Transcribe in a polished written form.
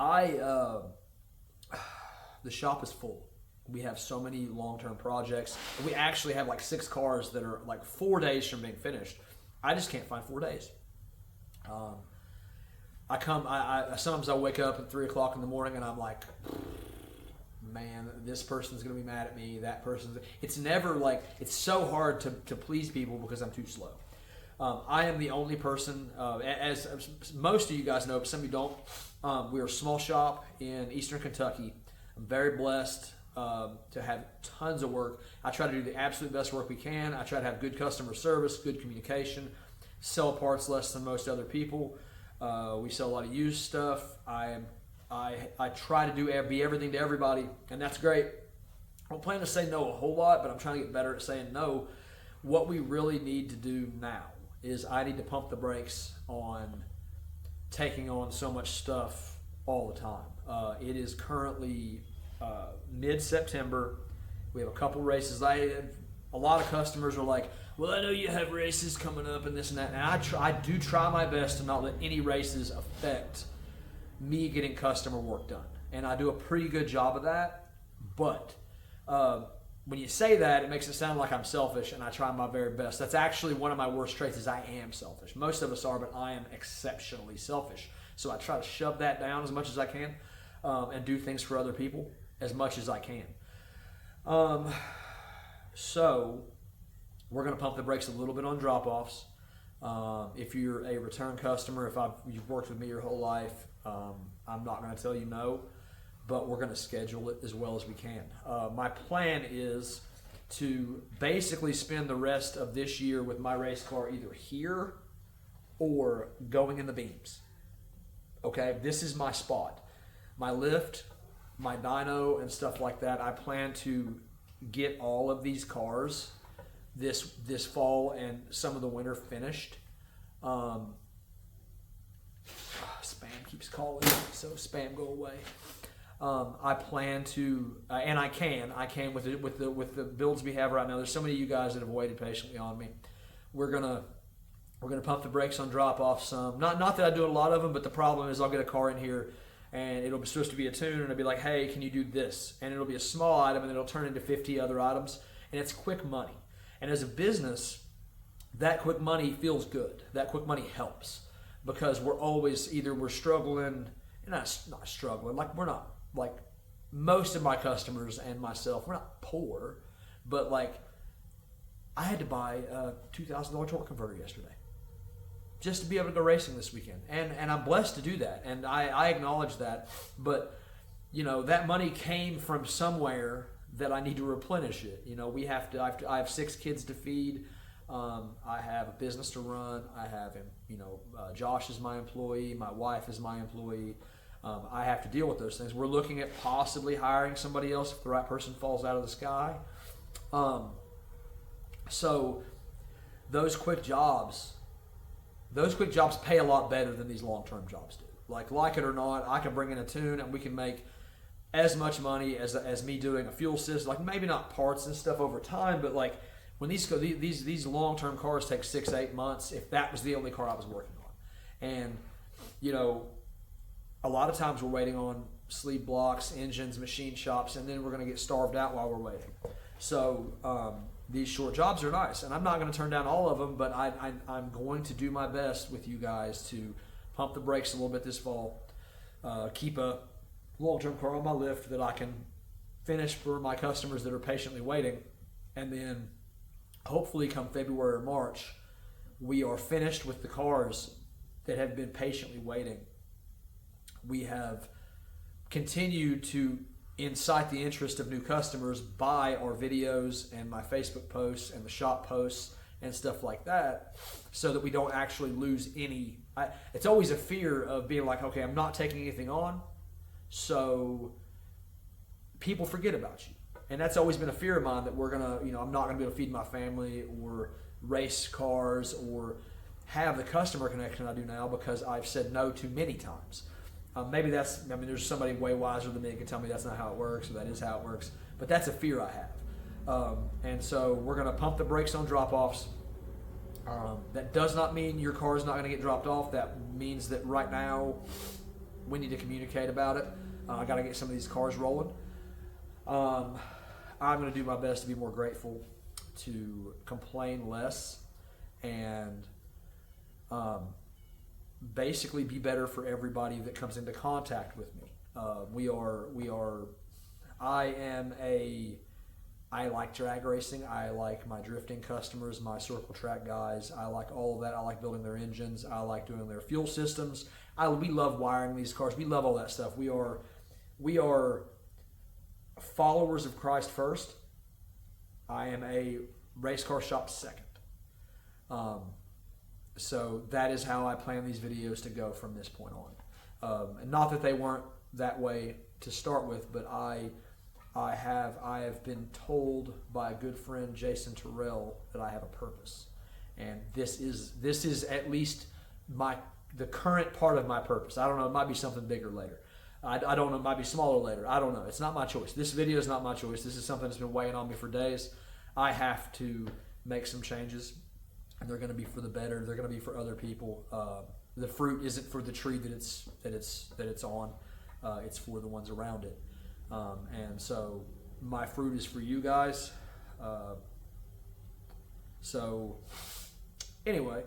I the shop is full. We have so many long-term projects. We actually have like 6 cars that are like 4 days from being finished. I just can't find 4 days. I sometimes I wake up at 3 o'clock in the morning and I'm like, man, this person's gonna be mad at me. That person's. It's never like, it's so hard to please people because I'm too slow. I am the only person, as most of you guys know, but some of you don't. We're a small shop in Eastern Kentucky. I'm very blessed to have tons of work. I try to do the absolute best work we can. I try to have good customer service, good communication, sell parts less than most other people. We sell a lot of used stuff. I try to be everything to everybody, and that's great. I don't plan to say no a whole lot, but I'm trying to get better at saying no. What we really need to do now is I need to pump the brakes on taking on so much stuff all the time. It is currently mid-September. We have a couple races. A lot of customers are like, well, I know you have races coming up and this and that. And I do try my best to not let any races affect me getting customer work done. And I do a pretty good job of that. But when you say that, it makes it sound like I'm selfish, and I try my very best. That's actually one of my worst traits, is I am selfish. Most of us are, but I am exceptionally selfish. So I try to shove that down as much as I can and do things for other people as much as I can. So we're going to pump the brakes a little bit on drop-offs. If you're a return customer, if you've worked with me your whole life, I'm not going to tell you no, but we're going to schedule it as well as we can. My plan is to basically spend the rest of this year with my race car either here or going in the beams. Okay, this is my spot. My lift, my dyno, and stuff like that. I plan to get all of these cars this fall and some of the winter finished. Spam keeps calling, so spam, go away. I plan to, and I can with the builds we have right now. There's so many of you guys that have waited patiently on me. We're gonna pump the brakes on drop off some. Not that I do a lot of them, but the problem is I'll get a car in here and it'll be supposed to be a tune, and it'll be like, hey, can you do this? And it'll be a small item, and it'll turn into 50 other items, and it's quick money. And as a business, that quick money feels good. That quick money helps, because we're always we're struggling, not struggling, like we're not, like most of my customers and myself, we're not poor, but like I had to buy a $2,000 torque converter yesterday just to be able to go racing this weekend. And I'm blessed to do that, and I acknowledge that, but that money came from somewhere that I need to replenish it. I have 6 kids to feed. I have a business to run. I have him. Josh is my employee. My wife is my employee. I have to deal with those things. We're looking at possibly hiring somebody else if the right person falls out of the sky. So those quick jobs pay a lot better than these long-term jobs do. Like it or not, I can bring in a tune and we can make as much money as me doing a fuel system. Like maybe not parts and stuff over time, but like when these long-term cars take 6-8 months, if that was the only car I was working on. And a lot of times we're waiting on sleeve blocks, engines, machine shops, and then we're going to get starved out while we're waiting. So these short jobs are nice, and I'm not going to turn down all of them, but I'm going to do my best with you guys to pump the brakes a little bit this fall, keep a long-term car on my lift that I can finish for my customers that are patiently waiting, and then hopefully come February or March, we are finished with the cars that have been patiently waiting. We have continued to incite the interest of new customers by our videos and my Facebook posts and the shop posts and stuff like that, so that we don't actually lose any. It's always a fear of being like, okay, I'm not taking anything on, so people forget about you. And that's always been a fear of mine, that I'm not gonna be able to feed my family or race cars or have the customer connection I do now, because I've said no too many times. There's somebody way wiser than me that can tell me that's not how it works, or that is how it works, but that's a fear I have. And so we're going to pump the brakes on drop-offs. That does not mean your car is not going to get dropped off. That means that right now we need to communicate about it. I got to get some of these cars rolling. I'm going to do my best to be more grateful, to complain less, and basically be better for everybody that comes into contact with me. I like drag racing. I like my drifting customers, my circle track guys. I like all of that. I like building their engines. I like doing their fuel systems. We love wiring these cars. We love all that stuff. We are followers of Christ first. I am a race car shop second. So that is how I plan these videos to go from this point on. And not that they weren't that way to start with, but I have been told by a good friend, Jason Terrell, that I have a purpose, and this is at least the current part of my purpose. I don't know; it might be something bigger later. I don't know; it might be smaller later. I don't know. It's not my choice. This video is not my choice. This is something that's been weighing on me for days. I have to make some changes, and they're going to be for the better. They're going to be for other people. The fruit isn't for the tree that it's on. It's for the ones around it. And so my fruit is for you guys. So anyway,